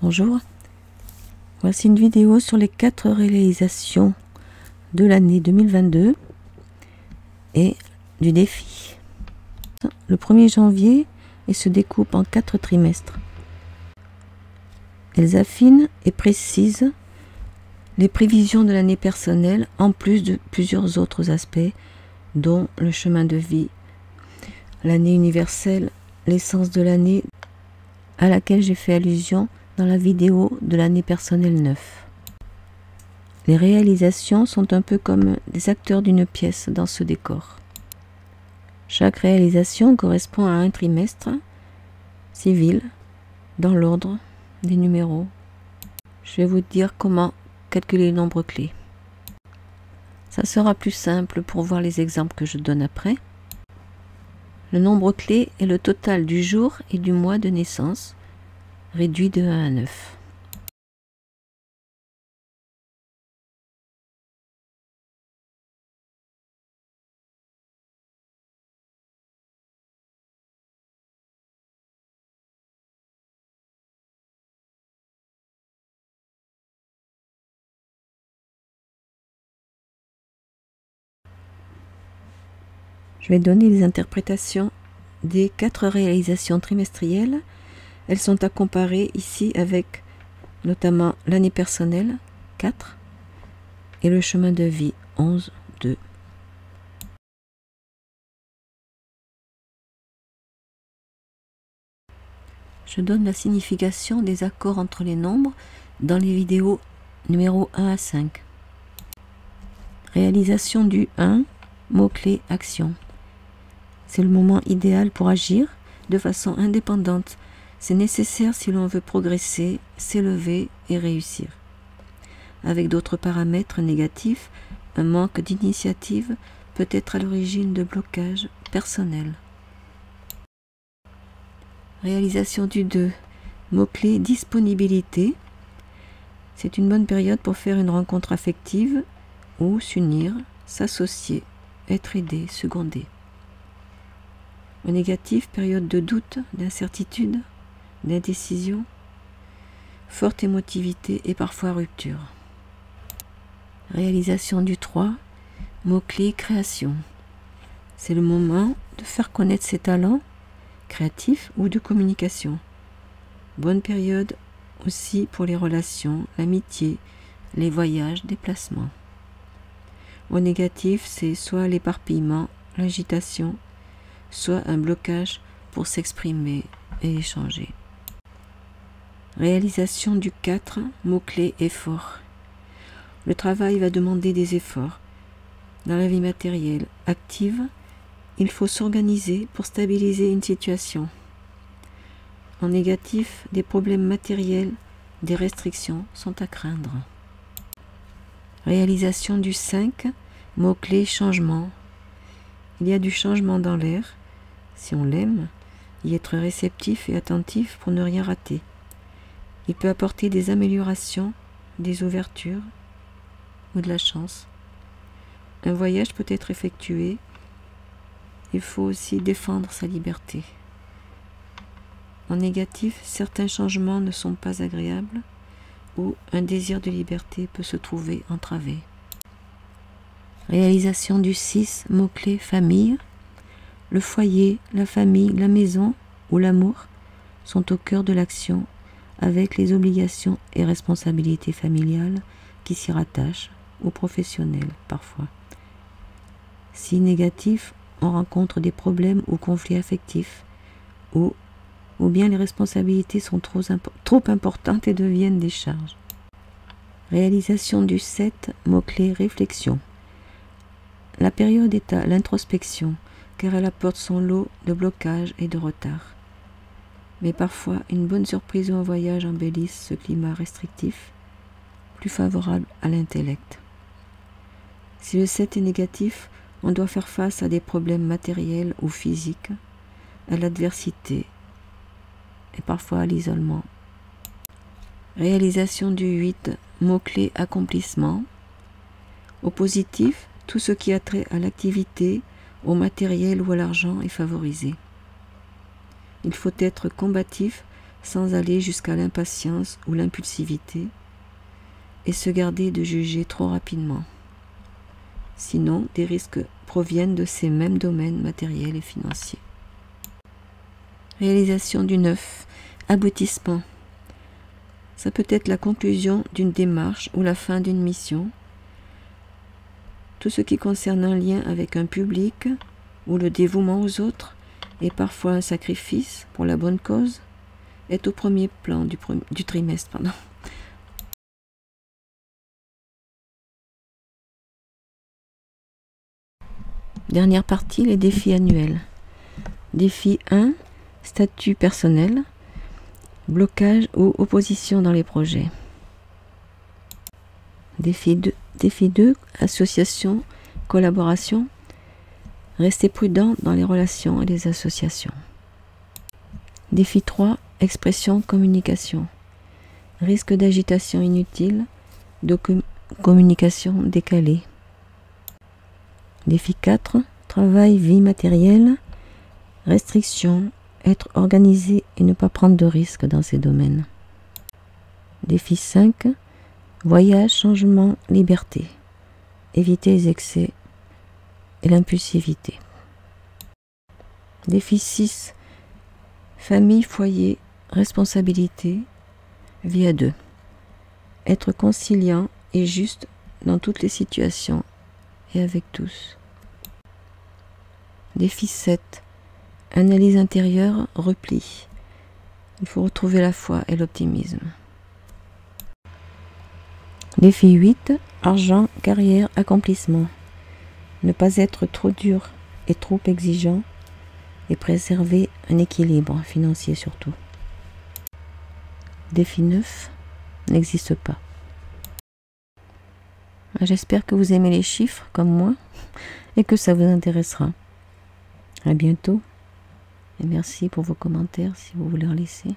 Bonjour, voici une vidéo sur les 4 réalisations de l'année 2022 et du défi. Le 1er janvier, et se découpe en 4 trimestres. Elles affinent et précisent les prévisions de l'année personnelle en plus de plusieurs autres aspects dont le chemin de vie, l'année universelle, l'essence de l'année à laquelle j'ai fait allusion dans la vidéo de l'année personnelle 9. Les réalisations sont un peu comme des acteurs d'une pièce dans ce décor. Chaque réalisation correspond à un trimestre civil dans l'ordre des numéros. Je vais vous dire comment calculer les nombres clés. Ça sera plus simple pour voir les exemples que je donne après. Le nombre clé est le total du jour et du mois de naissance, réduit de 1 à 9. Je vais donner les interprétations des 4 réalisations trimestrielles. Elles sont à comparer ici avec notamment l'année personnelle 4 et le chemin de vie 11, 2. Je donne la signification des accords entre les nombres dans les vidéos numéro 1 à 5. Réalisation du 1, mot-clé action. C'est le moment idéal pour agir de façon indépendante. C'est nécessaire si l'on veut progresser, s'élever et réussir. Avec d'autres paramètres négatifs, un manque d'initiative peut être à l'origine de blocages personnels. Réalisation du 2, mot-clé disponibilité. C'est une bonne période pour faire une rencontre affective ou s'unir, s'associer, être aidé, secondé. Au négatif, période de doute, d'incertitude, d'indécision, forte émotivité et parfois rupture. Réalisation du 3, mot-clé création. C'est le moment de faire connaître ses talents créatifs ou de communication. Bonne période aussi pour les relations, l'amitié, les voyages, déplacements. Au négatif, c'est soit l'éparpillement, l'agitation, soit un blocage pour s'exprimer et échanger. Réalisation du 4, mot-clé effort. Le travail va demander des efforts. Dans la vie matérielle active, il faut s'organiser pour stabiliser une situation. En négatif, des problèmes matériels, des restrictions sont à craindre. Réalisation du 5, mot-clé changement. Il y a du changement dans l'air. Si on l'aime, y être réceptif et attentif pour ne rien rater. Il peut apporter des améliorations, des ouvertures ou de la chance. Un voyage peut être effectué. Il faut aussi défendre sa liberté. En négatif, certains changements ne sont pas agréables ou un désir de liberté peut se trouver entravé. Réalisation du 6, mot-clé famille. Le foyer, la famille, la maison ou l'amour sont au cœur de l'action avec les obligations et responsabilités familiales qui s'y rattachent ou professionnelles parfois. Si négatif, on rencontre des problèmes ou conflits affectifs ou bien les responsabilités sont trop importantes et deviennent des charges. Réalisation du 7, mot-clé réflexion. La période est à l'introspection car elle apporte son lot de blocages et de retards. Mais parfois, une bonne surprise ou un voyage embellissent ce climat restrictif, plus favorable à l'intellect. Si le 7 est négatif, on doit faire face à des problèmes matériels ou physiques, à l'adversité et parfois à l'isolement. Réalisation du 8, mot-clé accomplissement. Au positif, tout ce qui a trait à l'activité, au matériel ou à l'argent est favorisé. Il faut être combatif, sans aller jusqu'à l'impatience ou l'impulsivité, et se garder de juger trop rapidement. Sinon, des risques proviennent de ces mêmes domaines matériels et financiers. Réalisation du 9. Aboutissement. Ça peut être la conclusion d'une démarche ou la fin d'une mission. Tout ce qui concerne un lien avec un public ou le dévouement aux autres et parfois un sacrifice pour la bonne cause est au premier plan du trimestre. Dernière partie, les défis annuels. Défi 1, statut personnel, blocage ou opposition dans les projets. Défi 2, association, collaboration, restez prudent dans les relations et les associations. Défi 3, expression, communication, risque d'agitation inutile, de communication décalée. Défi 4, travail, vie matérielle, restriction, être organisé et ne pas prendre de risques dans ces domaines. Défi 5, voyage, changement, liberté, éviter les excès et l'impulsivité. Défi 6, famille, foyer, responsabilité, vie à deux, être conciliant et juste dans toutes les situations et avec tous. Défi 7, analyse intérieure, repli. Il faut retrouver la foi et l'optimisme. Défi 8, argent, carrière, accomplissement. Ne pas être trop dur et trop exigeant et préserver un équilibre financier surtout. Défi 9, n'existe pas. J'espère que vous aimez les chiffres comme moi et que ça vous intéressera. À bientôt et merci pour vos commentaires si vous voulez en laisser.